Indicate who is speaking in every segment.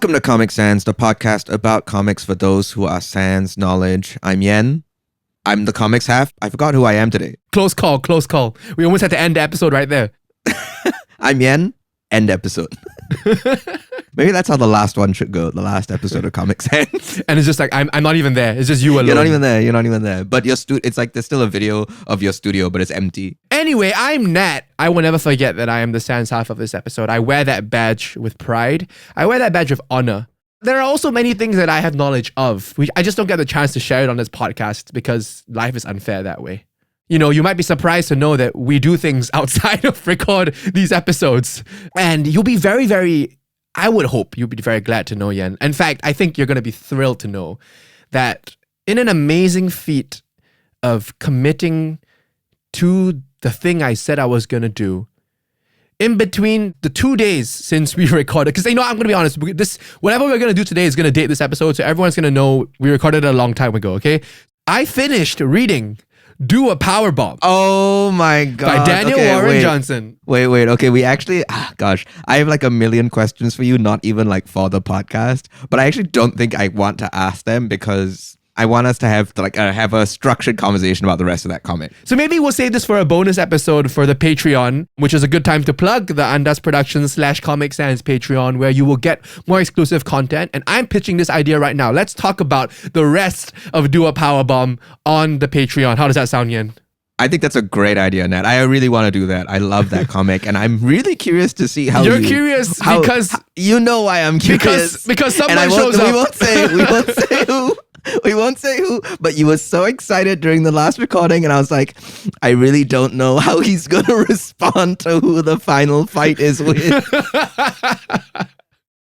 Speaker 1: Welcome to Comic Sans, the podcast about comics for those who are sans knowledge. I'm Yan. I'm the comics half. I forgot who I am today.
Speaker 2: Close call. We almost had to end the episode right there.
Speaker 1: I'm Yan. End episode. Maybe that's how the last one should go. The last episode of Comic Sans.
Speaker 2: And it's just like, I'm not even there. It's just you alone.
Speaker 1: You're not even there. But it's like there's still a video of your studio, but it's empty.
Speaker 2: Anyway, I'm Nat. I will never forget that I am the sans half of this episode. I wear that badge with pride. I wear that badge with honor. There are also many things that I have knowledge of, which I just don't get the chance to share it on this podcast because life is unfair that way. You know, you might be surprised to know that we do things outside of record these episodes. And you'll be very, very, I would hope you'll be very glad to know, Yan. In fact, I think you're going to be thrilled to know that in an amazing feat of committing to the thing I said I was going to do, in between the 2 days since we recorded, because I'm going to be honest, whatever we're going to do today is going to date this episode, so everyone's going to know we recorded it a long time ago, okay? I finished reading Do a Powerbomb.
Speaker 1: Oh my God.
Speaker 2: By Daniel Warren Johnson.
Speaker 1: Wait. Okay, we actually, I have like a million questions for you, not even like for the podcast, but I actually don't think I want to ask them because I want us to have a structured conversation about the rest of that comic.
Speaker 2: So maybe we'll save this for a bonus episode for the Patreon, which is a good time to plug the Andas Productions /Comic Sans Patreon, where you will get more exclusive content. And I'm pitching this idea right now. Let's talk about the rest of Do a Powerbomb on the Patreon. How does that sound, Yan?
Speaker 1: I think that's a great idea, Nat. I really want to do that. I love that comic, and I'm really curious to see how
Speaker 2: you're curious because
Speaker 1: you know why I'm curious.
Speaker 2: Because someone shows up.
Speaker 1: We won't say who, but you were so excited during the last recording, and I was like, I really don't know how he's going to respond to who the final fight is with.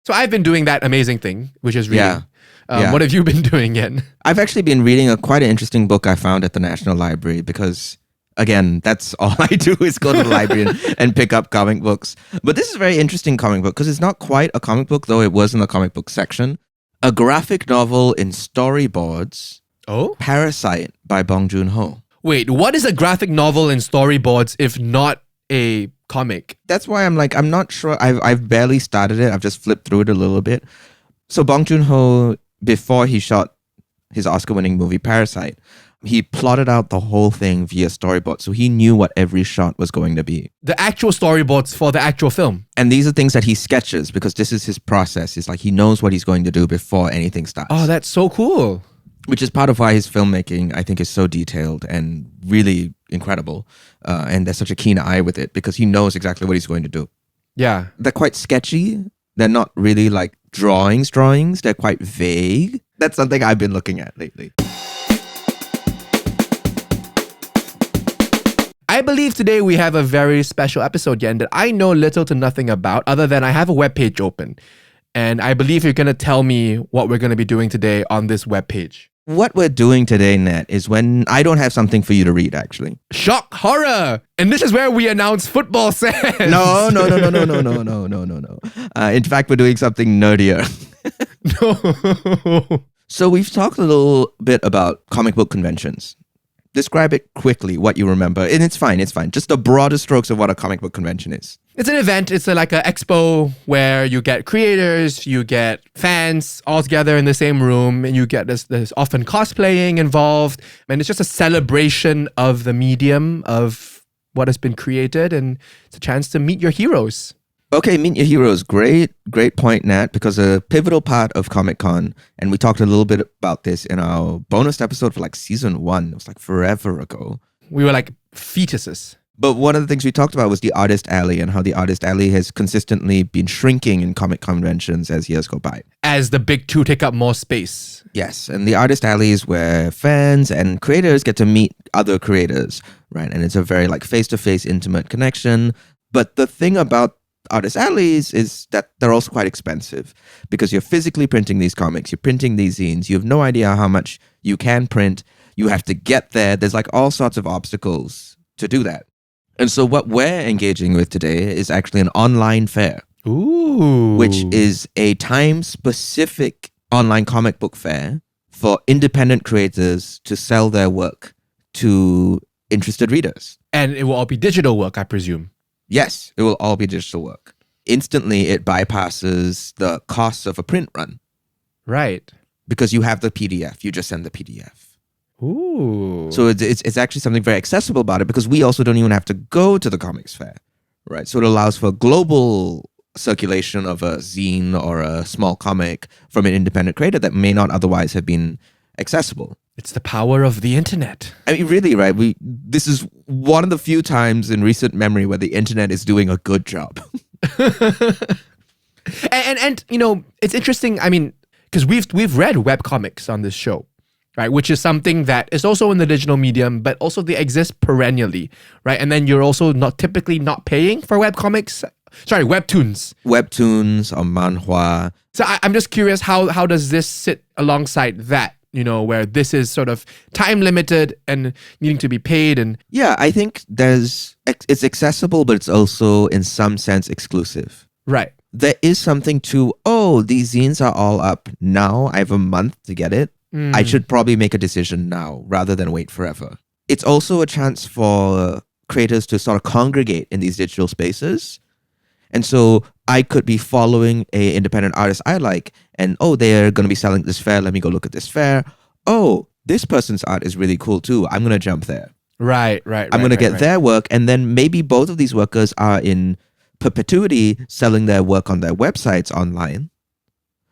Speaker 2: So I've been doing that amazing thing, which is reading.
Speaker 1: Yeah.
Speaker 2: What have you been doing, Yan?
Speaker 1: I've actually been reading quite an interesting book I found at the National Library because, again, that's all I do is go to the library and pick up comic books. But this is a very interesting comic book because it's not quite a comic book, though it was in the comic book section. A graphic novel in storyboards.
Speaker 2: Oh?
Speaker 1: Parasite by Bong Joon-ho.
Speaker 2: Wait, what is a graphic novel in storyboards if not a comic?
Speaker 1: That's why I'm not sure. I've barely started it. I've just flipped through it a little bit. So Bong Joon-ho, before he shot his Oscar-winning movie Parasite, he plotted out the whole thing via storyboard. So he knew what every shot was going to be.
Speaker 2: The actual storyboards for the actual film.
Speaker 1: And these are things that he sketches because this is his process. It's like he knows what he's going to do before anything starts.
Speaker 2: Oh, that's so cool.
Speaker 1: Which is part of why his filmmaking, I think, is so detailed and really incredible. And there's such a keen eye with it because he knows exactly what he's going to do.
Speaker 2: Yeah.
Speaker 1: They're quite sketchy. They're not really like drawings. They're quite vague. That's something I've been looking at lately.
Speaker 2: I believe today we have a very special episode, Yan, that I know little to nothing about other than I have a webpage open. And I believe you're going to tell me what we're going to be doing today on this webpage.
Speaker 1: What we're doing today, Nat, is when I don't have something for you to read, actually.
Speaker 2: Shock horror! And this is where we announce football sans.
Speaker 1: No. In fact, we're doing something nerdier.
Speaker 2: No.
Speaker 1: So we've talked a little bit about comic book conventions. Describe it quickly, what you remember. And it's fine. Just the broader strokes of what a comic book convention is.
Speaker 2: It's an event. It's like an expo where you get creators, you get fans all together in the same room, and you get there's often cosplaying involved. And it's just a celebration of the medium of what has been created, and it's a chance to meet your heroes.
Speaker 1: Okay, meet your heroes. Great point, Nat, because a pivotal part of Comic-Con, and we talked a little bit about this in our bonus episode for like season 1. It was like forever ago.
Speaker 2: We were like fetuses.
Speaker 1: But one of the things we talked about was the Artist Alley and how the Artist Alley has consistently been shrinking in comic conventions as years go by.
Speaker 2: As the big two take up more space.
Speaker 1: Yes, and the Artist Alley is where fans and creators get to meet other creators, right? And it's a very like face-to-face intimate connection. But the thing about Artist Alleys is that they're also quite expensive because you're physically printing these comics, you're printing these zines, you have no idea how much you can print, you have to get there, there's like all sorts of obstacles to do that. And so what we're engaging with today is actually an online fair.
Speaker 2: Ooh.
Speaker 1: Which is a time-specific online comic book fair for independent creators to sell their work to interested readers.
Speaker 2: And it will all be digital work, I presume.
Speaker 1: Yes, it will all be digital work. instantly it bypasses the costs of a print run
Speaker 2: Right.
Speaker 1: because you have the PDF. You just send the PDF.
Speaker 2: Ooh.
Speaker 1: So it's actually something very accessible about it because we also don't even have to go to the comics fair, right? So it allows for global circulation of a zine or a small comic from an independent creator that may not otherwise have been accessible.
Speaker 2: It's the power of the internet.
Speaker 1: I mean, really, right? This is one of the few times in recent memory where the internet is doing a good job.
Speaker 2: and you know, it's interesting. I mean, because we've read webcomics on this show, right? Which is something that is also in the digital medium, but also they exist perennially, right? And then you're also typically not paying for webcomics. Sorry, webtoons.
Speaker 1: Webtoons or manhwa.
Speaker 2: So I'm just curious, how does this sit alongside that? You know, where this is sort of time limited and needing to be paid and
Speaker 1: Yeah, I think it's accessible, but it's also in some sense exclusive.
Speaker 2: right.
Speaker 1: There is something to, these zines are all up now. I have a month to get it. I should probably make a decision now rather than wait forever. It's also a chance for creators to sort of congregate in these digital spaces. And so I could be following a independent artist I like and, they're going to be selling this fair. Let me go look at this fair. Oh, this person's art is really cool too. I'm going to jump there.
Speaker 2: Right.
Speaker 1: I'm going to get their work. And then maybe both of these workers are in perpetuity selling their work on their websites online.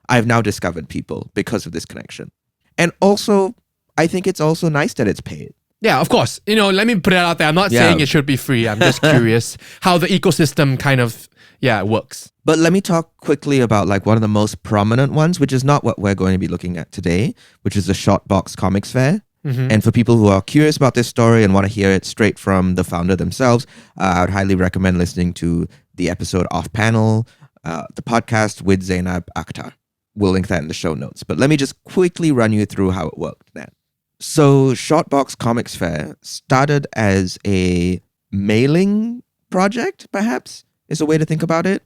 Speaker 1: I've now discovered people because of this connection. And also, I think it's also nice that it's paid.
Speaker 2: Yeah, of course. You know, let me put it out there. I'm not saying it should be free. I'm just curious how the ecosystem kind of, works.
Speaker 1: But let me talk quickly about like one of the most prominent ones, which is not what we're going to be looking at today, which is the Shortbox Comics Fair. And for people who are curious about this story and want to hear it straight from the founder themselves, I would highly recommend listening to the episode Off Panel, the podcast with Zainab Akhtar. We'll link that in the show notes. But let me just quickly run you through how it worked, Nat. So Shortbox Comics Fair started as a mailing project, perhaps, is a way to think about it,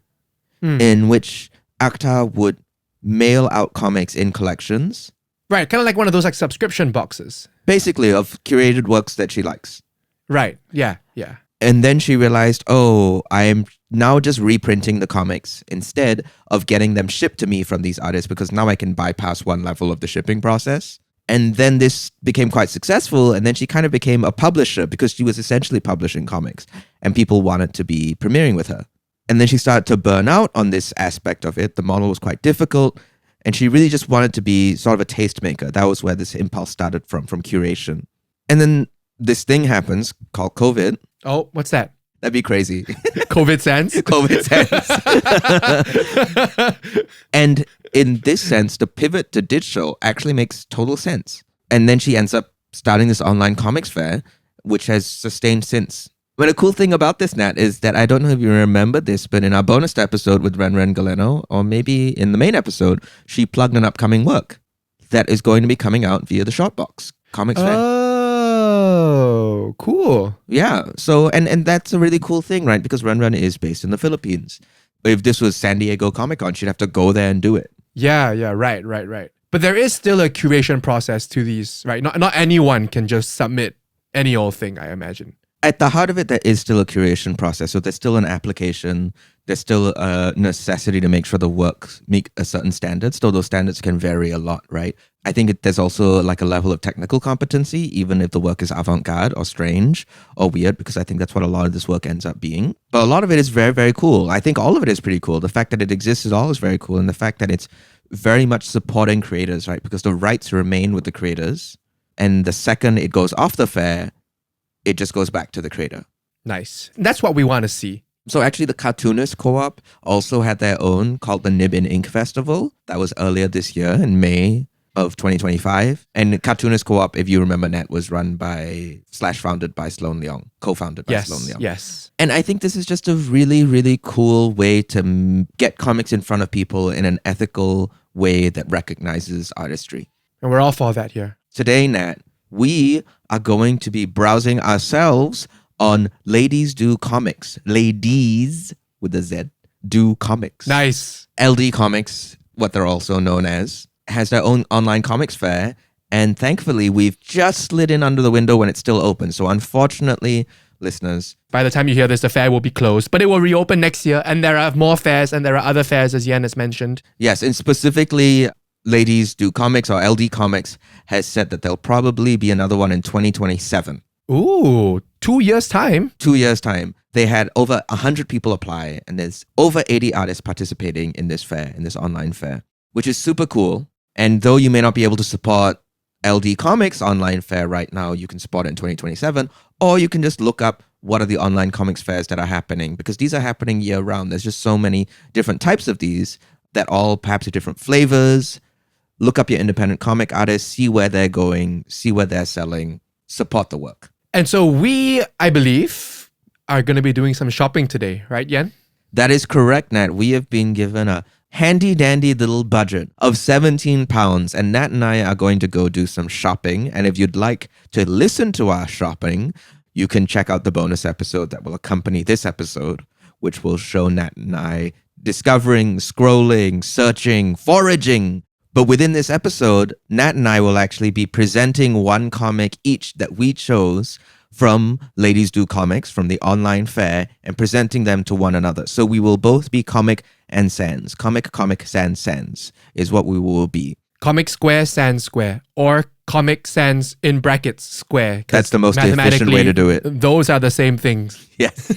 Speaker 1: in which Akhtar would mail out comics in collections.
Speaker 2: Right, kind of like one of those like subscription boxes.
Speaker 1: Basically, of curated works that she likes.
Speaker 2: Right, yeah.
Speaker 1: And then she realized, I am now just reprinting the comics instead of getting them shipped to me from these artists because now I can bypass one level of the shipping process. And then this became quite successful. And then she kind of became a publisher because she was essentially publishing comics and people wanted to be premiering with her. And then she started to burn out on this aspect of it. The model was quite difficult. And she really just wanted to be sort of a tastemaker. That was where this impulse started from curation. And then this thing happens called COVID.
Speaker 2: Oh, what's that?
Speaker 1: That'd be crazy.
Speaker 2: COVID sense?
Speaker 1: COVID sense. And in this sense, the pivot to digital actually makes total sense. And then she ends up starting this online comics fair, which has sustained since. But the cool thing about this, Nat, is that I don't know if you remember this, but in our bonus episode with Ren Galeno, or maybe in the main episode, she plugged an upcoming work that is going to be coming out via the Shortbox Comics Fair.
Speaker 2: Oh, cool.
Speaker 1: Yeah. So, and that's a really cool thing, right? Because Ren is based in the Philippines. If this was San Diego Comic Con, she'd have to go there and do it.
Speaker 2: Yeah, right. But there is still a curation process to these, right? Not anyone can just submit any old thing, I imagine.
Speaker 1: At the heart of it, there is still a curation process. So there's still an application. There's still a necessity to make sure the works meet a certain standard. Still, those standards can vary a lot, right? I think there's also like a level of technical competency, even if the work is avant-garde or strange or weird, because I think that's what a lot of this work ends up being. But a lot of it is very, very cool. I think all of it is pretty cool. The fact that it exists is always very cool. And the fact that it's very much supporting creators, right? Because the rights remain with the creators. And the second it goes off the fair, it just goes back to the creator.
Speaker 2: Nice. That's what we want to see.
Speaker 1: So actually the Cartoonist Co-op also had their own called the Nib in Ink Festival. That was earlier this year in May of 2025. And the Cartoonist Co-op, if you remember, Nat, was run by /founded by Sloan Leong, co-founded by Sloan Leong.
Speaker 2: Yes.
Speaker 1: And I think this is just a really, really cool way to get comics in front of people in an ethical way that recognizes artistry.
Speaker 2: And we're all for that here.
Speaker 1: Today, Nat, we are going to be browsing ourselves on Ladies Do Comics. Ladies, with a Z, Do Comics.
Speaker 2: Nice.
Speaker 1: LDComics, what they're also known as, has their own online comics fair. And thankfully, we've just slid in under the window when it's still open. So unfortunately, listeners.
Speaker 2: By the time you hear this, the fair will be closed, but it will reopen next year, and there are more fairs, and there are other fairs, as Yan has mentioned.
Speaker 1: Yes, and specifically, Ladies Do Comics or LD Comics has said that there'll probably be another one in 2027.
Speaker 2: Ooh, 2 years' time.
Speaker 1: 2 years' time. They had over 100 people apply, and there's over 80 artists participating in this fair, in this online fair, which is super cool. And though you may not be able to support LDComics Online Fair right now, you can support it in 2027, or you can just look up what are the online comics fairs that are happening, because these are happening year round. There's just so many different types of these that all perhaps are different flavors. Look up your independent comic artists, see where they're going, see where they're selling, support the work.
Speaker 2: And so we, I believe, are going to be doing some shopping today, right, Yan?
Speaker 1: That is correct, Nat. We have been given a handy-dandy little budget of £17, and Nat and I are going to go do some shopping. And if you'd like to listen to our shopping, you can check out the bonus episode that will accompany this episode, which will show Nat and I discovering, scrolling, searching, foraging. But within this episode, Nat and I will actually be presenting one comic each that we chose from Ladies Do Comics, from the online fair, and presenting them to one another. So we will both be Comic and Sans. Comic Sans is what we will be.
Speaker 2: Comic Square, Sans Square, or Comic Sans in brackets Square.
Speaker 1: That's the most efficient way to do it.
Speaker 2: Those are the same things.
Speaker 1: Yes.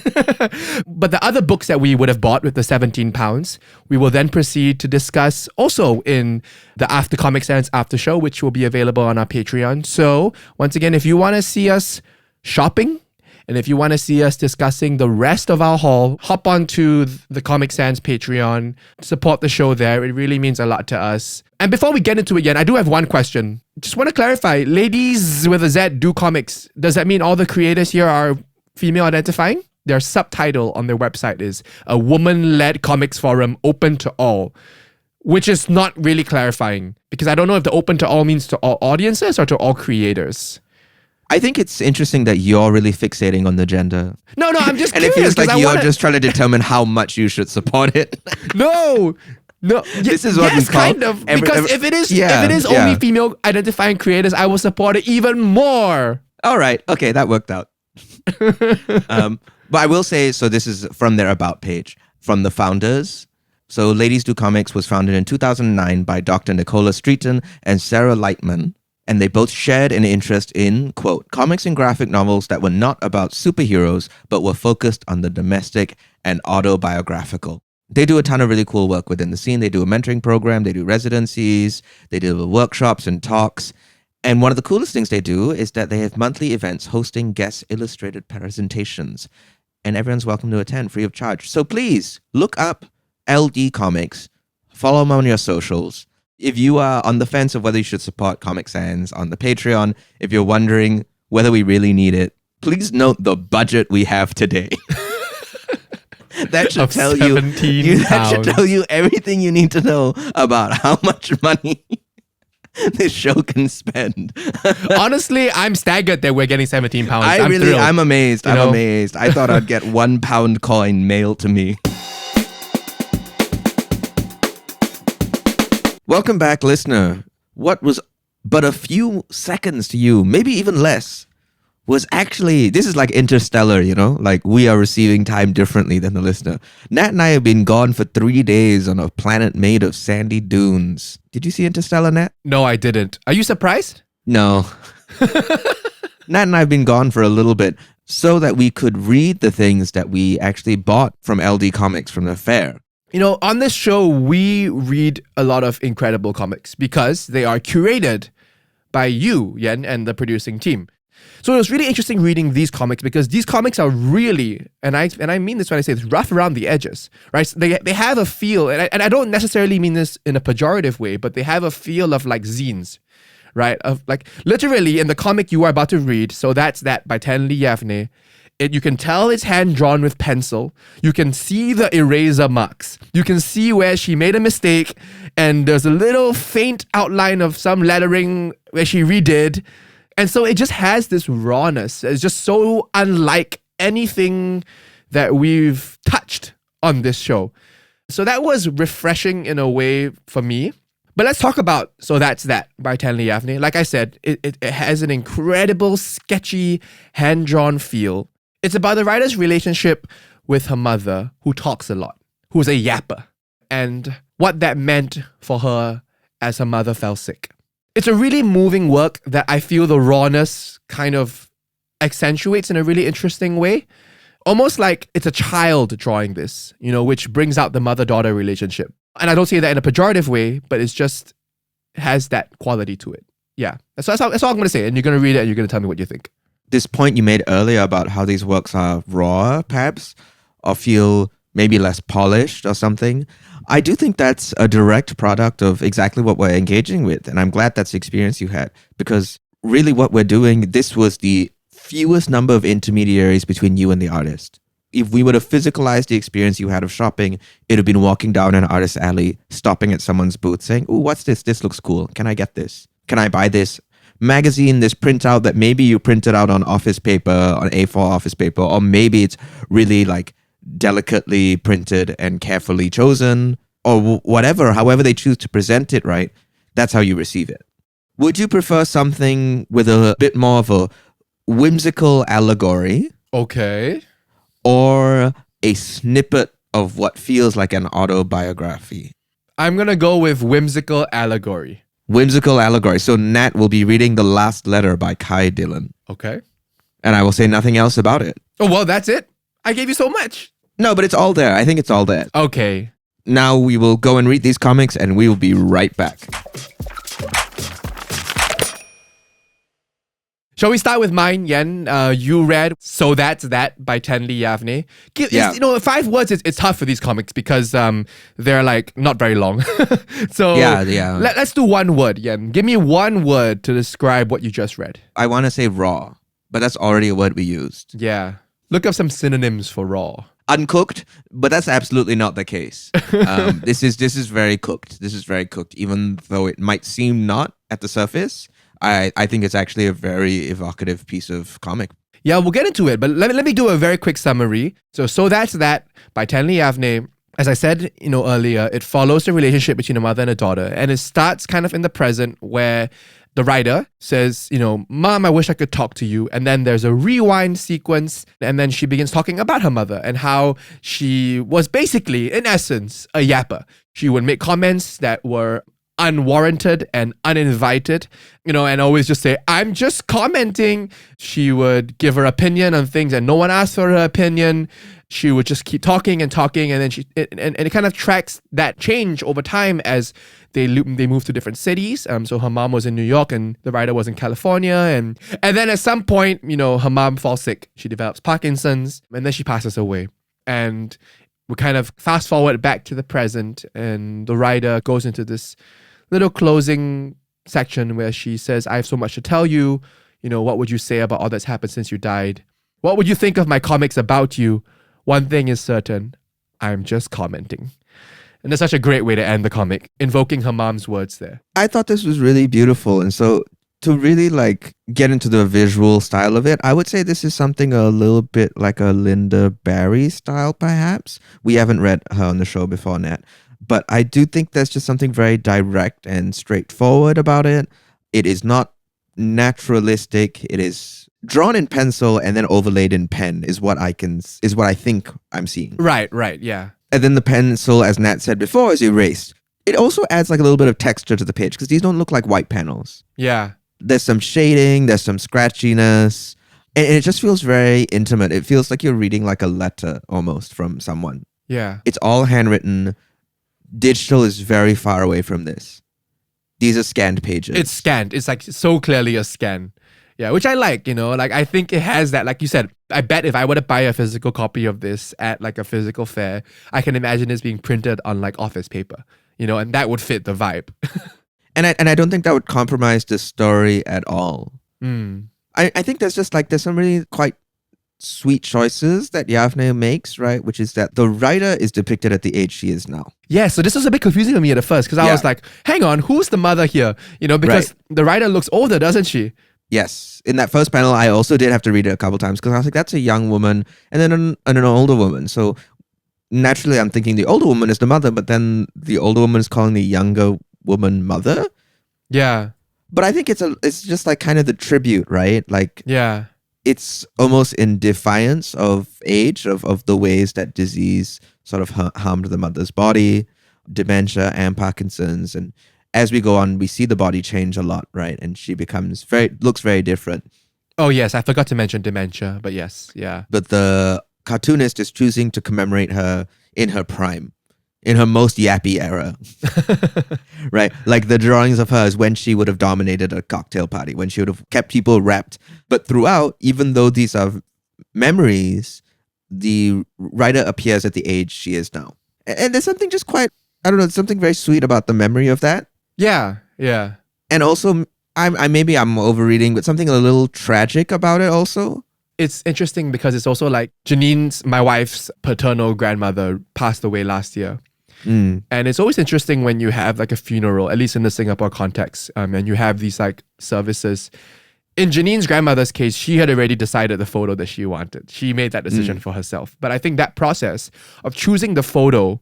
Speaker 2: But the other books that we would have bought with the £17, we will then proceed to discuss also in the Comic Sans Aftershow, which will be available on our Patreon. So once again, if you want to see us shopping, and if you want to see us discussing the rest of our haul, hop onto the Comic Sans Patreon, support the show there. It really means a lot to us. And before we get into it, Yan, I do have one question. Just want to clarify, Ladies with a Z Do Comics, does that mean all the creators here are female identifying? Their subtitle on their website is a woman-led comics forum open to all, which is not really clarifying, because I don't know if the open to all means to all audiences or to all creators.
Speaker 1: I think it's interesting that you're really fixating on the gender.
Speaker 2: No, I'm just
Speaker 1: and
Speaker 2: curious.
Speaker 1: it feels like you're just trying to determine how much you should support it.
Speaker 2: No.
Speaker 1: This is what we call
Speaker 2: kind of, because if it is only female identifying creators, I will support it even more.
Speaker 1: All right. Okay, that worked out. But I will say, so this is from their About page, from the founders. So Ladies Do Comics was founded in 2009 by Dr. Nicola Streeton and Sarah Lightman. And they both shared an interest in, quote, comics and graphic novels that were not about superheroes, but were focused on the domestic and autobiographical. They do a ton of really cool work within the scene. They do a mentoring program, they do residencies, they do workshops and talks. And one of the coolest things they do is that they have monthly events hosting guest illustrated presentations. And everyone's welcome to attend free of charge. So please look up LD Comics, follow them on your socials. If you are on the fence of whether you should support Comic Sans on the Patreon, if you're wondering whether we really need it, please note the budget we have today. That should tell you that should tell you everything you need to know about how much money this show can spend.
Speaker 2: Honestly, I'm staggered that we're getting £17.
Speaker 1: I'm amazed. I'm amazed. I thought I'd get £1 coin mailed to me. Welcome back, listener. What was but a few seconds to you, maybe even less, was actually, this is like Interstellar, like we are receiving time differently than the listener. Nat and I have been gone for 3 days on a planet made of sandy dunes. Did you see Interstellar, Nat?
Speaker 2: No, I didn't. Are you surprised?
Speaker 1: No. Nat and I have been gone for a little bit so that we could read the things that we actually bought from LD Comics from the fair.
Speaker 2: On this show, we read a lot of incredible comics because they are curated by you, Yan, and the producing team. So it was really interesting reading these comics because these comics are really, and I mean this when I say it's rough around the edges, right? So they have a feel, and I don't necessarily mean this in a pejorative way, but they have a feel of like zines, right? Of like literally in the comic you are about to read, so that's that by Tenli Yavneh. You can tell it's hand-drawn with pencil. You can see the eraser marks. You can see where she made a mistake and there's a little faint outline of some lettering where she redid. And so it just has this rawness. It's just so unlike anything that we've touched on this show. So that was refreshing in a way for me. But let's talk about So That's That by Tenli Yavneh. Like I said, it has an incredible, sketchy, hand-drawn feel. It's about the writer's relationship with her mother, who talks a lot, who's a yapper, and what that meant for her as her mother fell sick. It's a really moving work that I feel the rawness kind of accentuates in a really interesting way. Almost like it's a child drawing this, which brings out the mother-daughter relationship. And I don't say that in a pejorative way, but it's just has that quality to it. Yeah, that's all I'm going to say. And you're going to read it and you're going to tell me what you think.
Speaker 1: This point you made earlier about how these works are raw, perhaps, or feel maybe less polished or something. I do think that's a direct product of exactly what we're engaging with. And I'm glad that's the experience you had, because really what we're doing, this was the fewest number of intermediaries between you and the artist. If we would have physicalized the experience you had of shopping, it would have been walking down an artist alley, stopping at someone's booth saying, "Ooh, what's this? This looks cool. Can I get this? Can I buy this magazine, this printout that maybe you printed out on office paper, on A4 office paper, or maybe it's really like delicately printed and carefully chosen, or whatever, however they choose to present it, right? That's how you receive it." Would you prefer something with a bit more of a whimsical allegory?
Speaker 2: Okay.
Speaker 1: Or a snippet of what feels like an autobiography?
Speaker 2: I'm going to go with whimsical allegory.
Speaker 1: Whimsical allegory. So Nat will be reading The Last Letter by Kai Dillon.
Speaker 2: Okay.
Speaker 1: And I will say nothing else about it.
Speaker 2: Oh, well, that's it. I gave you so much.
Speaker 1: No, but it's all there. I think it's all there.
Speaker 2: Okay.
Speaker 1: Now we will go and read these comics and we will be right back.
Speaker 2: Shall we start with mine, Yan? You read So That's That by Tenli Yavneh.
Speaker 1: Yeah.
Speaker 2: 5 words, it's tough for these comics because they're like not very long. So
Speaker 1: Yeah.
Speaker 2: Let's do one word, Yan. Give me one word to describe what you just read.
Speaker 1: I want to say raw, but that's already a word we used.
Speaker 2: Yeah. Look up some synonyms for raw.
Speaker 1: Uncooked, but that's absolutely not the case. This is very cooked. This is very cooked, even though it might seem not at the surface. I think it's actually a very evocative piece of comic.
Speaker 2: Yeah, we'll get into it, but let me do a very quick summary. So That's That by Tenli Yavneh. As I said, earlier, it follows the relationship between a mother and a daughter, and it starts kind of in the present where the writer says, "Mom, I wish I could talk to you." And then there's a rewind sequence, and then she begins talking about her mother and how she was basically, in essence, a yapper. She would make comments that were unwarranted and uninvited, and always just say, "I'm just commenting." She would give her opinion on things and no one asked for her opinion. She would just keep talking and talking, and then it kind of tracks that change over time as they move to different cities. So her mom was in New York and the writer was in California, and then at some point, her mom falls sick. She develops Parkinson's, and then she passes away. And we kind of fast forward back to the present, and the writer goes into this little closing section where she says, "I have so much to tell you. What would you say about all that's happened since you died? What would you think of my comics about you? One thing is certain, I'm just commenting." And that's such a great way to end the comic, invoking her mom's words there.
Speaker 1: I thought this was really beautiful. And so to really get into the visual style of it, I would say this is something a little bit like a Linda Barry style, perhaps. We haven't read her on the show before, Nat. But I do think there's just something very direct and straightforward about it. It is not naturalistic. It is drawn in pencil and then overlaid in pen is what I think I'm seeing.
Speaker 2: Right, yeah.
Speaker 1: And then the pencil, as Nat said before, is erased. It also adds a little bit of texture to the page because these don't look like white panels.
Speaker 2: Yeah.
Speaker 1: There's some shading, there's some scratchiness, and it just feels very intimate. It feels like you're reading a letter almost from someone.
Speaker 2: Yeah.
Speaker 1: It's all handwritten. Digital is very far away from this. These are scanned pages.
Speaker 2: It's scanned. It's so clearly a scan. Yeah, which I like, I think it has that, like you said, I bet if I were to buy a physical copy of this at a physical fair, I can imagine this being printed on office paper, and that would fit the vibe.
Speaker 1: And I don't think that would compromise the story at all. I think there's just there's some really quite sweet choices that Yavneh makes, right? Which is that the writer is depicted at the age she is now.
Speaker 2: Yeah, so this was a bit confusing for me at first because I was like, hang on, who's the mother here? Because the writer looks older, doesn't she?
Speaker 1: Yes. In that first panel, I also did have to read it a couple times because I was like, that's a young woman and then an older woman. So naturally, I'm thinking the older woman is the mother, but then the older woman is calling the younger woman mother.
Speaker 2: Yeah.
Speaker 1: But I think it's just kind of the tribute, right?
Speaker 2: Yeah.
Speaker 1: it's almost in defiance of age, of the ways that disease sort of harmed the mother's body, dementia and Parkinson's. And as we go on, we see the body change a lot, right? And she looks very different.
Speaker 2: Oh, yes. I forgot to mention dementia, but yes. Yeah.
Speaker 1: But the cartoonist is choosing to commemorate her in her prime, in her most yappy era, right? Like the drawings of her is when she would have dominated a cocktail party, when she would have kept people wrapped. But throughout, even though these are memories, the writer appears at the age she is now. And there's something just quite, I don't know, something very sweet about the memory of that.
Speaker 2: Yeah. Yeah.
Speaker 1: And also, maybe I'm overreading, but something a little tragic about it also.
Speaker 2: It's interesting because it's also like Janine's, my wife's paternal grandmother, passed away last year. And it's always interesting when you have like a funeral, at least in the Singapore context, and you have these like services. In Janine's grandmother's case, she had already decided the photo that she wanted. She made that decision for herself. But I think that process of choosing the photo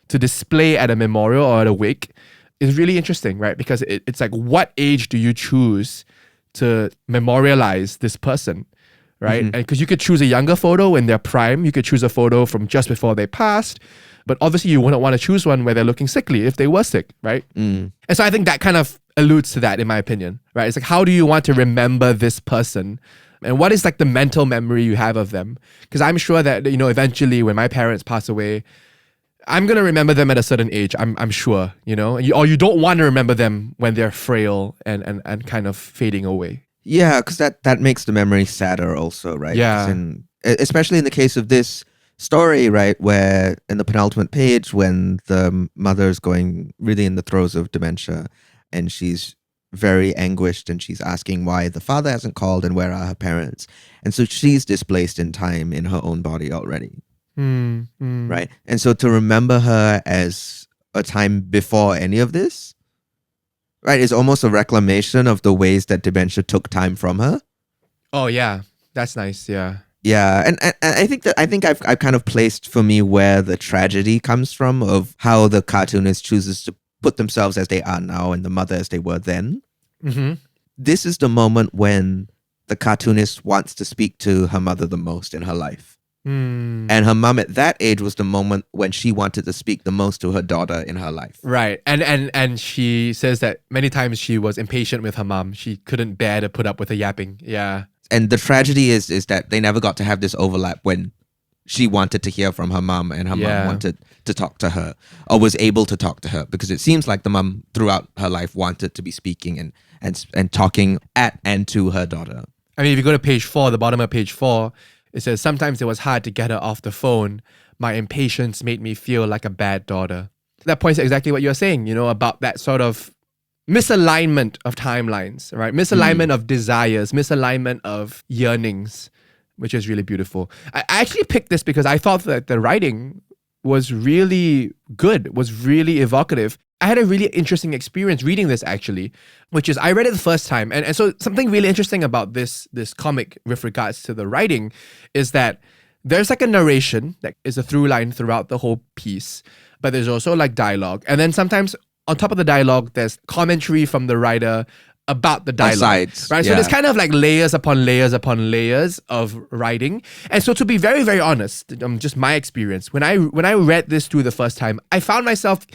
Speaker 2: to display at a memorial or at a wake is really interesting, right? Because it's like, what age do you choose to memorialize this person? Right? And because you could choose a younger photo in their prime, you could choose a photo from just before they passed, but obviously you wouldn't want to choose one where they're looking sickly if they were sick, right? And so I think that kind of alludes to that, in my opinion, right? It's like, how do you want to remember this person? And what is like the mental memory you have of them? Because I'm sure that, you know, eventually when my parents pass away, I'm going to remember them at a certain age, I'm sure, you know? Or you don't want to remember them when they're frail and kind of fading away.
Speaker 1: Yeah, because that makes the memory sadder also, right?
Speaker 2: Yeah.
Speaker 1: Especially in the case of this story, right, where in the penultimate page, when the mother's going really in the throes of dementia and she's very anguished and she's asking why the father hasn't called and where are her parents. And so she's displaced in time in her own body already, right? And so to remember her as a time before any of this, right, is almost a reclamation of the ways that dementia took time from her.
Speaker 2: Oh yeah, that's nice. Yeah.
Speaker 1: Yeah, and I think I've kind of placed for me where the tragedy comes from of how the cartoonist chooses to put themselves as they are now and the mother as they were then. This is the moment when the cartoonist wants to speak to her mother the most in her life. And her mom at that age was the moment when she wanted to speak the most to her daughter in her life.
Speaker 2: Right. And she says that many times she was impatient with her mom. She couldn't bear to put up with the yapping. Yeah.
Speaker 1: And the tragedy is that they never got to have this overlap when she wanted to hear from her mom and her mom wanted to talk to her or was able to talk to her, because it seems like the mom throughout her life wanted to be speaking and talking at and to her daughter.
Speaker 2: I mean, if you go to page 4, the bottom of page 4, it says, sometimes it was hard to get her off the phone. My impatience made me feel like a bad daughter. That points to exactly what you're saying, you know, about that sort of misalignment of timelines, right? Misalignment of desires, misalignment of yearnings, which is really beautiful. I actually picked this because I thought that the writing was really good, was really evocative. I had a really interesting experience reading this actually, which is I read it the first time. And so something really interesting about this comic with regards to the writing is that there's like a narration that is a through line throughout the whole piece, but there's also like dialogue. And then sometimes on top of the dialogue, there's commentary from the writer about the dialogue.
Speaker 1: Sides,
Speaker 2: right? So there's kind of like layers upon layers upon layers of writing. And so to be very, very honest, just my experience, when I read this through the first time, I found myself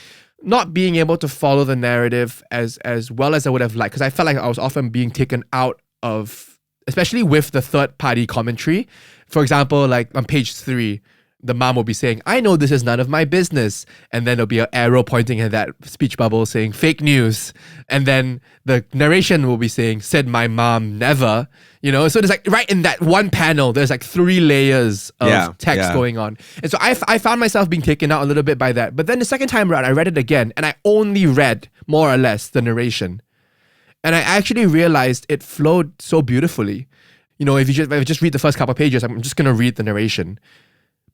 Speaker 2: not being able to follow the narrative as well as I would have liked, because I felt like I was often being taken out of, especially with the third party commentary. For example, like on page 3, the mom will be saying, I know this is none of my business. And then there'll be an arrow pointing at that speech bubble saying fake news. And then the narration will be saying, said my mom never, you know? So there's like, right in that one panel, there's like 3 layers of text going on. And so I found myself being taken out a little bit by that. But then the second time around, I read it again and I only read more or less the narration. And I actually realized it flowed so beautifully. You know, if you just read the first couple of pages, I'm just going to read the narration.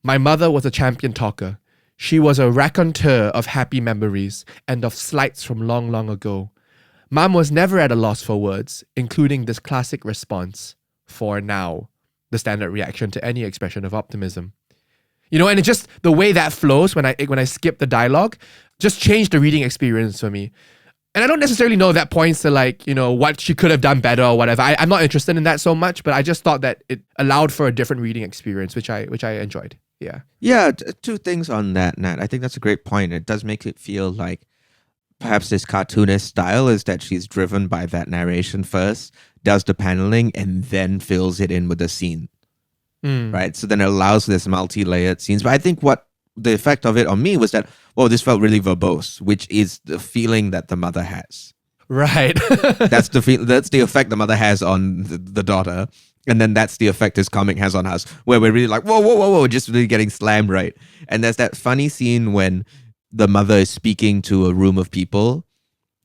Speaker 2: My mother was a champion talker. She was a raconteur of happy memories and of slights from long, long ago. Mom was never at a loss for words, including this classic response, for now, the standard reaction to any expression of optimism. You know, and it just, the way that flows when I skip the dialogue, just changed the reading experience for me. And I don't necessarily know that points to like, what she could have done better or whatever. I'm not interested in that so much, but I just thought that it allowed for a different reading experience, which I enjoyed. Yeah.
Speaker 1: Yeah, two things on that, Nat. I think that's a great point. It does make it feel like perhaps this cartoonist style is that she's driven by that narration first, does the paneling, and then fills it in with the scene. Right? So then it allows this multi-layered scenes. But I think what the effect of it on me was that, this felt really verbose, which is the feeling that the mother has.
Speaker 2: Right.
Speaker 1: That's the effect the mother has on the daughter. And then that's the effect this comic has on us, where we're really like, whoa, just really getting slammed, right? And there's that funny scene when the mother is speaking to a room of people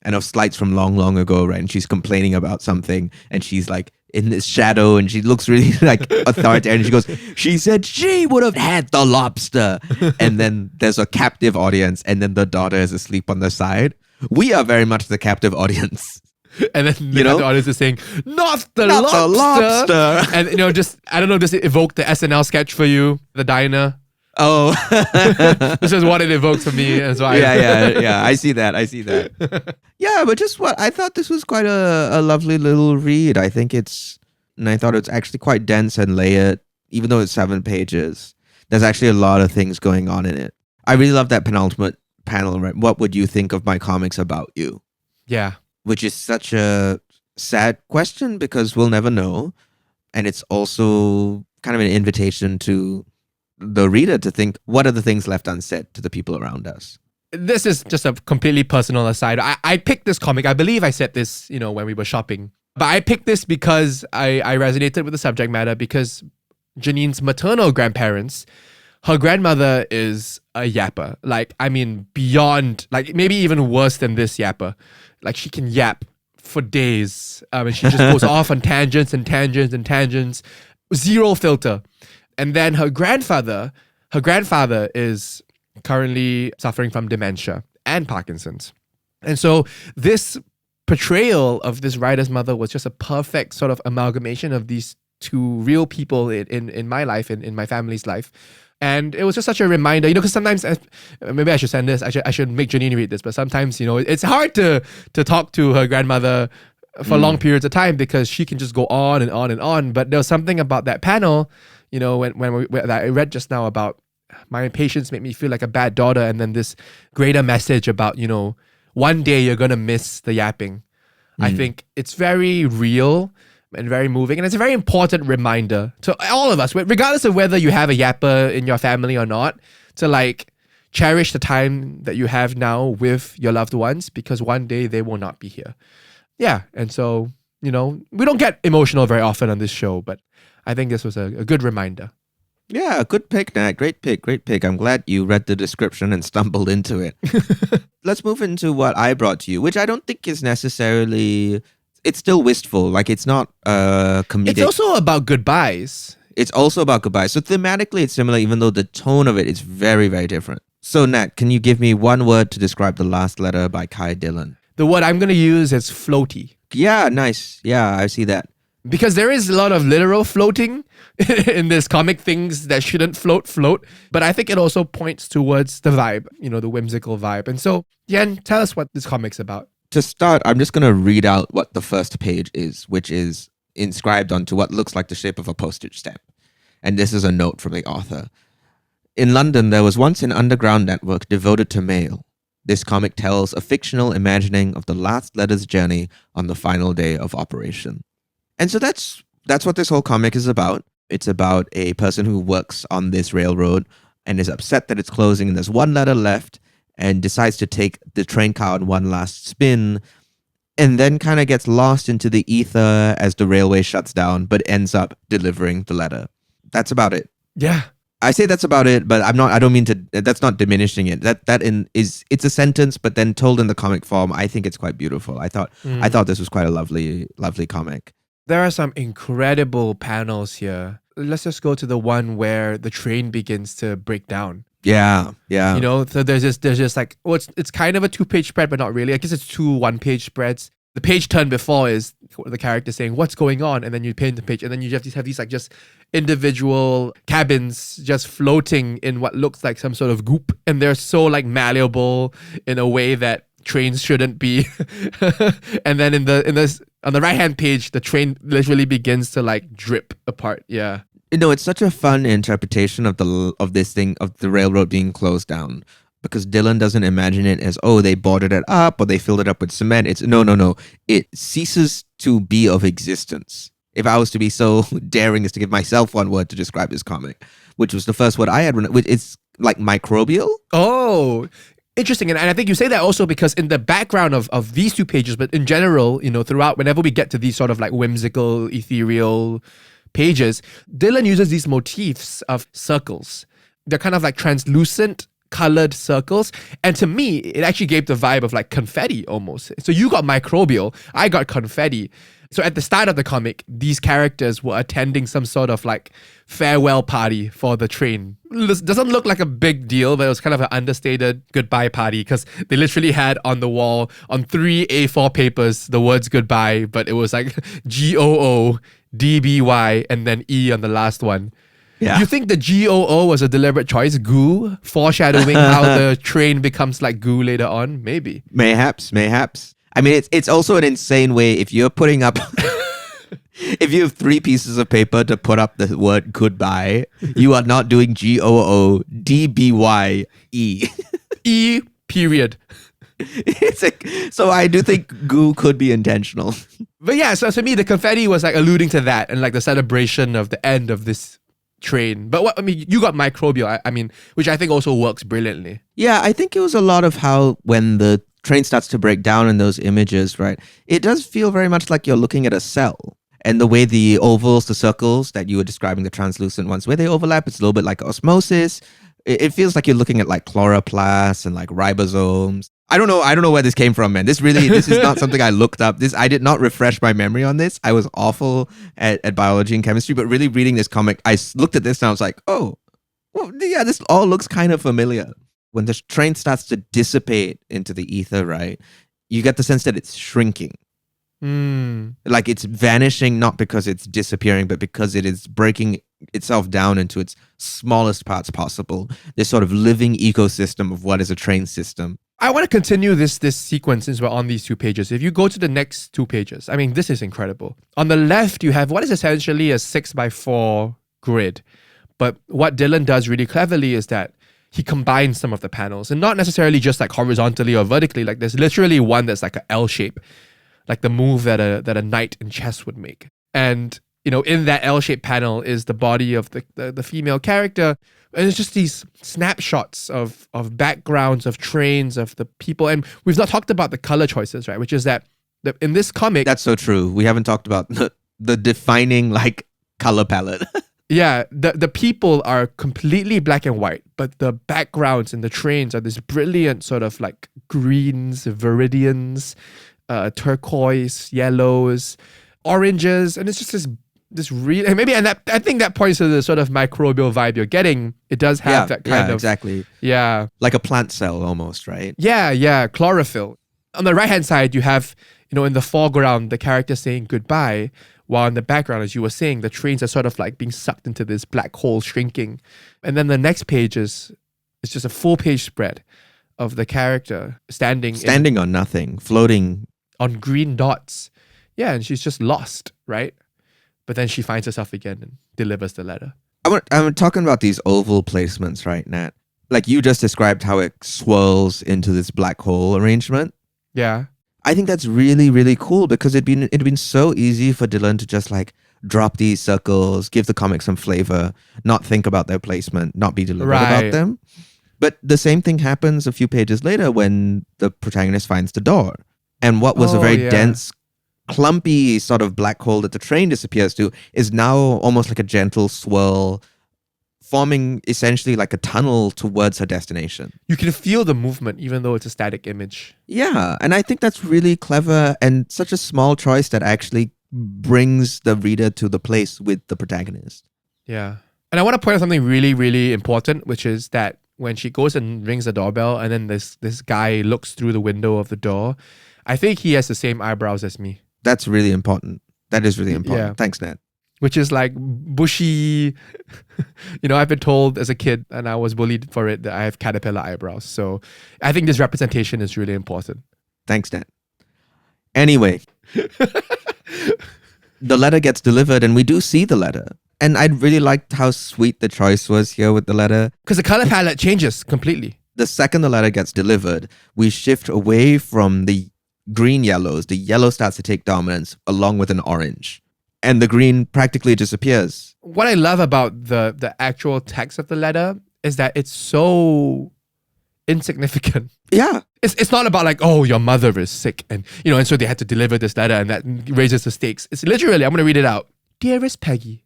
Speaker 1: and of slides from long, long ago, right? And she's complaining about something and she's like in this shadow and she looks really like authoritarian. And she goes, she said she would have had the lobster. And then there's a captive audience and then the daughter is asleep on the side. We are very much the captive audience.
Speaker 2: And then the audience is saying, not the lobster. And, I don't know, does it evoke the SNL sketch for you? The diner?
Speaker 1: Oh.
Speaker 2: This is what it evokes for me. And so
Speaker 1: Yeah. I see that. Yeah, but just I thought this was quite a lovely little read. I thought it's actually quite dense and layered, even though it's 7 pages. There's actually a lot of things going on in it. I really love that penultimate panel, right? What would you think of my comics about you?
Speaker 2: Yeah.
Speaker 1: Which is such a sad question because we'll never know. And it's also kind of an invitation to the reader to think, what are the things left unsaid to the people around us?
Speaker 2: This is just a completely personal aside. I picked this comic. I believe I said this, when we were shopping. But I picked this because I resonated with the subject matter because Janine's maternal grandparents, her grandmother is a yapper. Like, I mean, beyond, like maybe even worse than this yapper. Like she can yap for days. And she just goes off on tangents and tangents and tangents. Zero filter. And then her grandfather is currently suffering from dementia and Parkinson's. And so this portrayal of this writer's mother was just a perfect sort of amalgamation of these two real people in my life, in my family's life. And it was just such a reminder, because sometimes, maybe I should send this, I should make Janine read this, but sometimes, it's hard to talk to her grandmother for long periods of time because she can just go on and on and on. But there was something about that panel, when I read just now about my impatience made me feel like a bad daughter, and then this greater message about, one day you're going to miss the yapping. I think it's very real and very moving. And it's a very important reminder to all of us, regardless of whether you have a yapper in your family or not, to like cherish the time that you have now with your loved ones because one day they will not be here. Yeah. And so, we don't get emotional very often on this show, but I think this was a good reminder.
Speaker 1: Yeah, good pick, Nat. Great pick. I'm glad you read the description and stumbled into it. Let's move into what I brought to you, which I don't think is necessarily... It's still wistful. Like, it's not comedic.
Speaker 2: It's also about goodbyes.
Speaker 1: It's also about goodbyes. So thematically, it's similar, even though the tone of it is very, very different. So, Nat, can you give me one word to describe The Last Letter by Kai Dillon?
Speaker 2: The word I'm going to use is floaty.
Speaker 1: Yeah, nice. Yeah, I see that.
Speaker 2: Because there is a lot of literal floating in this comic, things that shouldn't float. But I think it also points towards the vibe, the whimsical vibe. And so, Yan, tell us what this comic's about.
Speaker 1: To start, I'm just going to read out what the first page is, which is inscribed onto what looks like the shape of a postage stamp. And this is a note from the author. In London, there was once an underground network devoted to mail. This comic tells a fictional imagining of the last letter's journey on the final day of operation. And so that's what this whole comic is about. It's about a person who works on this railroad and is upset that it's closing and there's one letter left, and decides to take the train car on one last spin, and then kind of gets lost into the ether as the railway shuts down, but ends up delivering the letter. That's about it.
Speaker 2: Yeah.
Speaker 1: I say that's about it, but I don't mean to, that's not diminishing it. It's a sentence, but then told in the comic form, I think it's quite beautiful. I thought this was quite a lovely comic.
Speaker 2: There are some incredible panels here. Let's just go to the one where the train begins to break down.
Speaker 1: Yeah.
Speaker 2: So there's just like, it's kind of a 2-page spread, but not really. I guess it's 2 1-page spreads. The page turn before is the character saying, what's going on? And then you paint the page, and then you have these like just individual cabins just floating in what looks like some sort of goop. And they're so like malleable in a way that trains shouldn't be. And then on the right hand page, the train literally begins to like drip apart. Yeah.
Speaker 1: It's such a fun interpretation of the railroad being closed down, because Dylan doesn't imagine it as, oh, they boarded it up or they filled it up with cement. It's no. It ceases to be of existence. If I was to be so daring as to give myself one word to describe this comic, which was the first word I had, it's like microbial.
Speaker 2: Oh, interesting. And I think you say that also because in the background of these two pages, but in general, throughout, whenever we get to these sort of like whimsical, ethereal pages, Dylan uses these motifs of circles. They're kind of like translucent, colored circles. And to me, it actually gave the vibe of like confetti almost. So you got microbial, I got confetti. So at the start of the comic, these characters were attending some sort of like farewell party for the train. Doesn't look like a big deal, but it was kind of an understated goodbye party because they literally had on the wall, on 3 A4 papers, the words goodbye, but it was like GOODBY and then E on the last one.
Speaker 1: Yeah.
Speaker 2: You think the GOO was a deliberate choice? Goo? Foreshadowing how the train becomes like goo later on? Maybe.
Speaker 1: Mayhaps. I mean, it's also an insane way if you're putting up... If you have 3 pieces of paper to put up the word goodbye, you are not doing GOODBYE.
Speaker 2: E period.
Speaker 1: It's like, so I do think goo could be intentional.
Speaker 2: But yeah, so to me, the confetti was like alluding to that and like the celebration of the end of this train. But you got microbial, I mean, which I think also works brilliantly.
Speaker 1: Yeah, I think it was a lot of how when the train starts to break down in those images, right? It does feel very much like you're looking at a cell. And the way the ovals, the circles that you were describing, the translucent ones, where they overlap, it's a little bit like osmosis. It feels like you're looking at like chloroplasts and like ribosomes. I don't know where this came from, man. This is not something I looked up. I did not refresh my memory on this. I was awful at biology and chemistry, but really reading this comic, I looked at this and I was like, oh, well, yeah, this all looks kind of familiar. When the train starts to dissipate into the ether, right, you get the sense that it's shrinking. Like it's vanishing, not because it's disappearing, but because it is breaking itself down into its smallest parts possible. This sort of living ecosystem of what is a train system.
Speaker 2: I want to continue this sequence since we're on these 2 pages. If you go to the next 2 pages, I mean, this is incredible. On the left, you have what is essentially a 6x4 grid. But what Dylan does really cleverly is that he combines some of the panels, and not necessarily just like horizontally or vertically. Like there's literally one that's like an L shape, like the move that a knight in chess would make. And in that L-shaped panel is the body of the female character. And it's just these snapshots of backgrounds, of trains, of the people. And we've not talked about the color choices, right? Which is that in this comic...
Speaker 1: That's so true. We haven't talked about the defining like color palette.
Speaker 2: Yeah, the people are completely black and white, but the backgrounds in the trains are this brilliant sort of like greens, viridians, turquoise, yellows, oranges, and it's just this real, and I think that points to the sort of microbial vibe you're getting. It does have that kind of
Speaker 1: exactly.
Speaker 2: Yeah,
Speaker 1: like a plant cell almost, right?
Speaker 2: Yeah, chlorophyll. On the right hand side, you have in the foreground the character saying goodbye, while in the background, as you were saying, the trains are sort of like being sucked into this black hole, shrinking. And then the next page is just a full page spread of the character standing
Speaker 1: on nothing, floating
Speaker 2: on green dots. Yeah, and she's just lost, right? But then she finds herself again and delivers the letter.
Speaker 1: I'm talking about these oval placements, right, Nat? Like you just described how it swirls into this black hole arrangement.
Speaker 2: Yeah.
Speaker 1: I think that's really, really cool because it'd been so easy for Dylan to just like drop these circles, give the comic some flavor, not think about their placement, not be deliberate about them. But the same thing happens a few pages later when the protagonist finds the door. And what was a very dense, clumpy sort of black hole that the train disappears to is now almost like a gentle swirl, forming essentially like a tunnel towards her destination.
Speaker 2: You can feel the movement even though it's a static image.
Speaker 1: Yeah, and I think that's really clever and such a small choice that actually brings the reader to the place with the protagonist.
Speaker 2: Yeah. And I want to point out something really, really important, which is that when she goes and rings the doorbell and then this guy looks through the window of the door, I think he has the same eyebrows as me.
Speaker 1: That's really important. That is really important.
Speaker 2: Yeah.
Speaker 1: Thanks, Nat.
Speaker 2: Which is like bushy. I've been told as a kid, and I was bullied for it, that I have caterpillar eyebrows. So I think this representation is really important.
Speaker 1: Thanks, Nat. Anyway, the letter gets delivered and we do see the letter. And I really liked how sweet the choice was here with the letter.
Speaker 2: Because the color palette changes completely.
Speaker 1: The second the letter gets delivered, we shift away from the green yellows. The yellow starts to take dominance along with an orange. And the green practically disappears.
Speaker 2: What I love about the actual text of the letter is that it's so insignificant.
Speaker 1: Yeah.
Speaker 2: It's not about like, oh, your mother is sick and and so they had to deliver this letter and that raises the stakes. It's literally, I'm going to read it out. Dearest Peggy,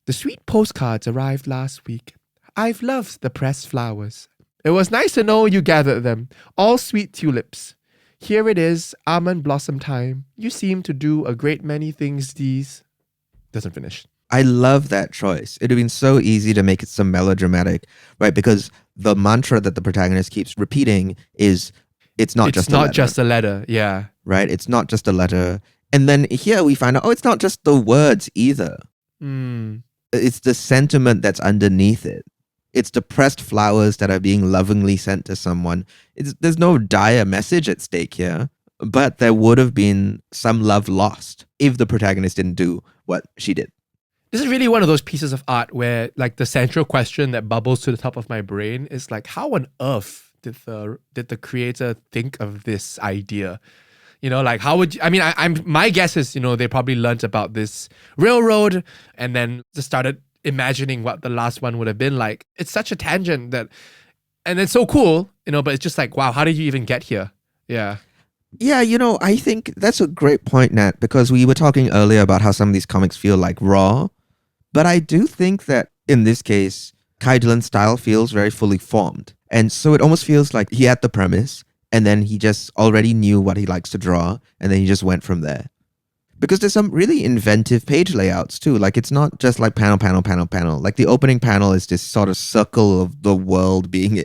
Speaker 2: the sweet postcards arrived last week. I've loved the pressed flowers. It was nice to know you gathered them. All sweet tulips. Here it is, almond blossom time. You seem to do a great many things these... Doesn't finish.
Speaker 1: I love that choice. It would have been so easy to make it some melodramatic, right? Because the mantra that the protagonist keeps repeating is, it's not just a letter.
Speaker 2: Yeah.
Speaker 1: Right? It's not just a letter. And then here we find out, it's not just the words either. It's the sentiment that's underneath it. It's the pressed flowers that are being lovingly sent to someone. There's no dire message at stake here, but there would have been some love lost if the protagonist didn't do what she did.
Speaker 2: This is really one of those pieces of art where like the central question that bubbles to the top of my brain is like, how on earth did the creator think of this idea? Like how would you, I'm my guess is, they probably learned about this railroad and then just started imagining what the last one would have been like. It's such a tangent and it's so cool, but it's just like, wow, how did you even get here? Yeah.
Speaker 1: Yeah, I think that's a great point, Nat, because we were talking earlier about how some of these comics feel like raw. But I do think that in this case, Kai Dillon's style feels very fully formed. And so it almost feels like he had the premise and then he just already knew what he likes to draw and then he just went from there. Because there's some really inventive page layouts too. Like it's not just like panel, panel, panel, panel. Like the opening panel is this sort of circle of the world being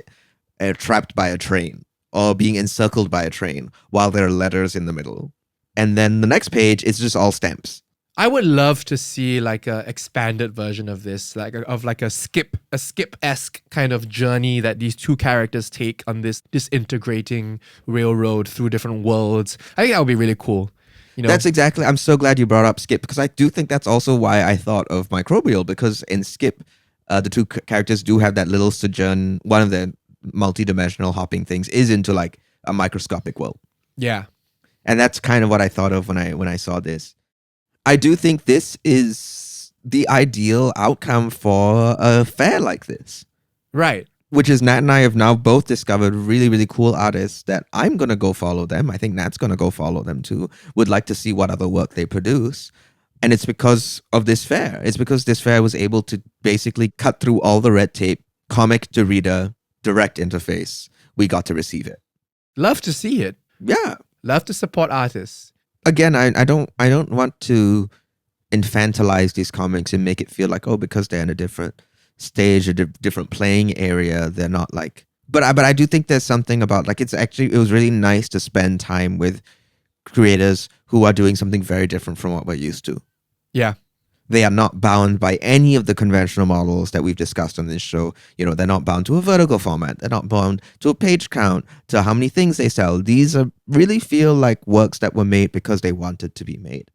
Speaker 1: trapped by a train or being encircled by a train while there are letters in the middle. And then the next page is just all stamps.
Speaker 2: I would love to see like a expanded version of this, like a skip-esque kind of journey that these two characters take on this disintegrating railroad through different worlds. I think that would be really cool.
Speaker 1: That's exactly, I'm so glad you brought up Skip because I do think that's also why I thought of Microbial, because in Skip, the two characters do have that little sojourn. One of the multi-dimensional hopping things is into like a microscopic world.
Speaker 2: Yeah.
Speaker 1: And that's kind of what I thought of when I saw this. I do think this is the ideal outcome for a fair like this.
Speaker 2: Right.
Speaker 1: Which is Nat and I have now both discovered really, really cool artists that I'm going to go follow them. I think Nat's going to go follow them too. Would like to see what other work they produce. And it's because of this fair. It's because this fair was able to basically cut through all the red tape, comic to reader, direct interface. We got to receive it.
Speaker 2: Love to see it.
Speaker 1: Yeah.
Speaker 2: Love to support artists.
Speaker 1: Again, I don't want to infantilize these comics and make it feel like, oh, because they're in a different stage, a different playing area, they're not like, but I do think there's something about like, it was really nice to spend time with creators who are doing something very different from what we're used to.
Speaker 2: Yeah.
Speaker 1: They are not bound by any of the conventional models that we've discussed on this show. They're not bound to a vertical format. They're not bound to a page count, to how many things they sell. These really feel like works that were made because they wanted to be made.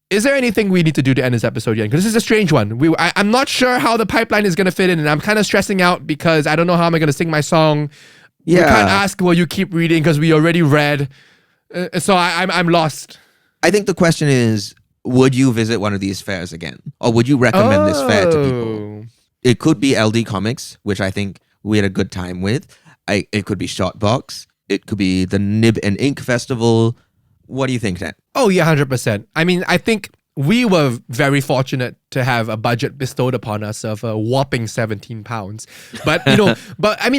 Speaker 2: Is there anything we need to do to end this episode yet? Because this is a strange one. I'm not sure how the pipeline is going to fit in, and I'm kind of stressing out because I don't know how I'm going to sing my song. Yeah. We can't ask, will you keep reading? Because we already read. So I'm lost. I
Speaker 1: think the question is, would you visit one of these fairs again? Or would you recommend this fair to people? It could be LD Comics, which I think we had a good time with. It could be Shotbox. It could be the Nib and Ink Festival. What do you think, Nat?
Speaker 2: Oh, yeah, 100%. I think we were very fortunate to have a budget bestowed upon us of a whopping £17. But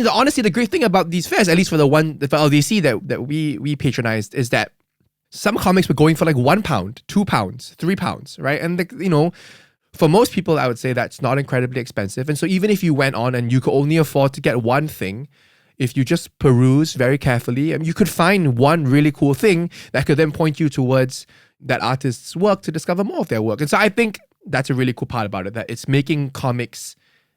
Speaker 2: honestly, the great thing about these fairs, at least for LDC that we patronized, is that some comics were going for like £1, £2, £3, right? And for most people, I would say that's not incredibly expensive. And so even if you went on and you could only afford to get one thing, if you just peruse very carefully, you could find one really cool thing that could then point you towards that artist's work to discover more of their work. And so I think that's a really cool part about it, that it's making comics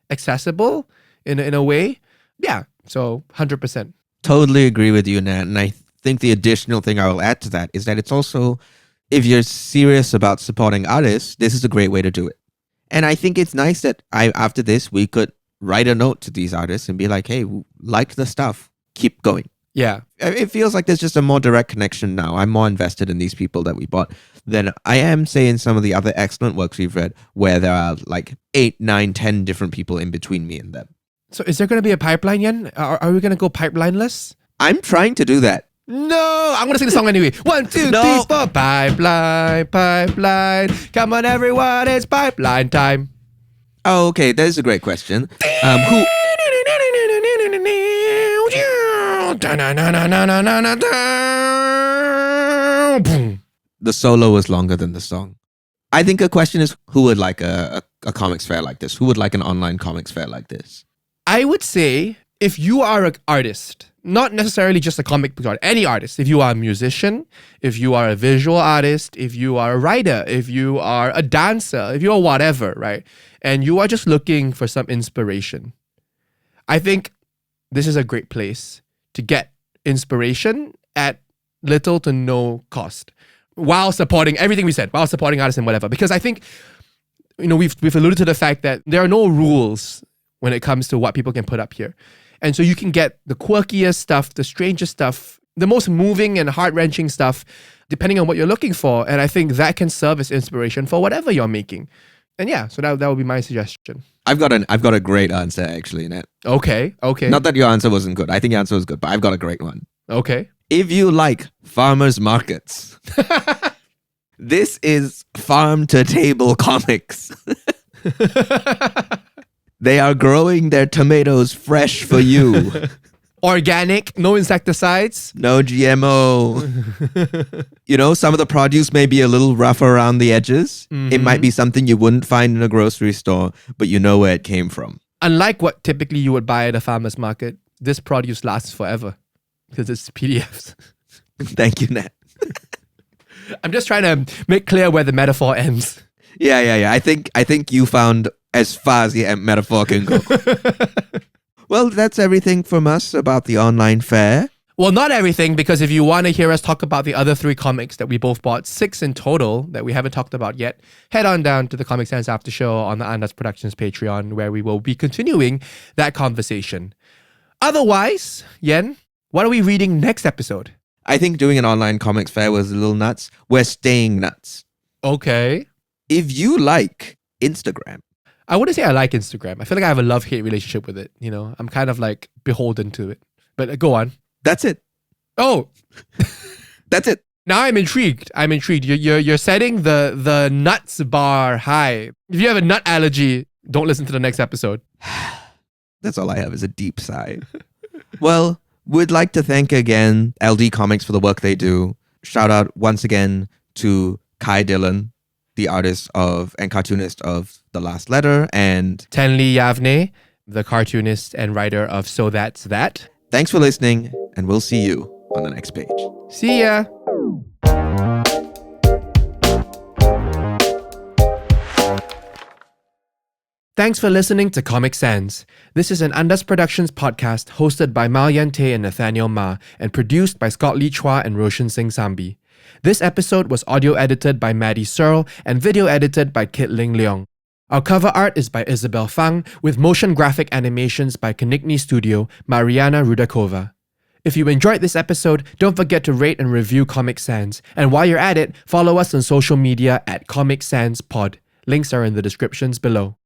Speaker 2: accessible in a way. Yeah, So 100%.
Speaker 1: Totally agree with you, Nat. And I think the additional thing I will add to that is that it's also, if you're serious about supporting artists, this is a great way to do it. And I think it's nice that after this, we could write a note to these artists and be like, hey, like the stuff, keep going.
Speaker 2: Yeah.
Speaker 1: It feels like there's just a more direct connection now. I'm more invested in these people that we bought than I am, say, in some of the other excellent works we've read where there are like 8, 9, 10 different people in between me and them.
Speaker 2: So is there going to be a pipeline, Yan? Are we going to go pipelineless?
Speaker 1: I'm trying to do that.
Speaker 2: No, I'm going to sing the song anyway. 1, 2, 3, 4. Pipeline, pipeline. Come on, everyone, it's pipeline time.
Speaker 1: Oh, okay. That is a great question. Who? The solo was longer than the song. I think a question is, who would like a comics fair like this? Who would like an online comics fair like this?
Speaker 2: I would say if you are an artist, not necessarily just a comic book artist, any artist, if you are a musician, if you are a visual artist, if you are a writer, if you are a dancer, if you are whatever, right? And you are just looking for some inspiration, I think this is a great place to get inspiration at little to no cost while supporting everything we said, while supporting artists and whatever. Because I think, we've alluded to the fact that there are no rules when it comes to what people can put up here. And so you can get the quirkiest stuff, the strangest stuff, the most moving and heart-wrenching stuff, depending on what you're looking for. And I think that can serve as inspiration for whatever you're making. And yeah, so that would be my suggestion.
Speaker 1: I've got a great answer actually, Nat.
Speaker 2: Okay.
Speaker 1: Not that your answer wasn't good. I think your answer was good, but I've got a great one.
Speaker 2: Okay.
Speaker 1: If you like farmers markets, this is farm to table comics. They are growing their tomatoes fresh for you.
Speaker 2: Organic, no insecticides.
Speaker 1: No GMO. Some of the produce may be a little rough around the edges. Mm-hmm. It might be something you wouldn't find in a grocery store, but you know where it came from.
Speaker 2: Unlike what typically you would buy at a farmer's market, this produce lasts forever because it's PDFs.
Speaker 1: Thank you, Nat.
Speaker 2: I'm just trying to make clear where the metaphor ends.
Speaker 1: Yeah. I think you found as far as the metaphor can go. Well, that's everything from us about the online fair.
Speaker 2: Well, not everything, because if you want to hear us talk about the other 3 comics that we both bought, 6 in total that we haven't talked about yet, head on down to the Comic Sans Aftershow on the Andas Productions Patreon, where we will be continuing that conversation. Otherwise, Yen, what are we reading next episode?
Speaker 1: I think doing an online comics fair was a little nuts. We're staying nuts.
Speaker 2: Okay.
Speaker 1: If you like Instagram,
Speaker 2: I wouldn't say I like Instagram. I feel like I have a love-hate relationship with it. I'm kind of like beholden to it. But go on.
Speaker 1: That's it.
Speaker 2: Oh.
Speaker 1: That's it.
Speaker 2: Now I'm intrigued. You're setting the nuts bar high. If you have a nut allergy, don't listen to the next episode.
Speaker 1: That's all I have is a deep sigh. Well, we'd like to thank again LD Comics for the work they do. Shout out once again to Kai Dillon, the artist and cartoonist of The Last Letter, and
Speaker 2: Tenli Yavneh, the cartoonist and writer of So That's That.
Speaker 1: Thanks for listening, and we'll see you on the next page.
Speaker 2: See ya! Thanks for listening to Comic Sans. This is an Andas Productions podcast hosted by Mal Yante and Nathaniel Ma and produced by Scott Lee Chua and Roshan Singh Sambi. This episode was audio edited by Maddie Searle and video edited by Kit Ling Leong. Our cover art is by Isabel Fang with motion graphic animations by Konechny Studio, Mariana Rudakova. If you enjoyed this episode, don't forget to rate and review Comic Sans. And while you're at it, follow us on social media at Comic Sans Pod. Links are in the descriptions below.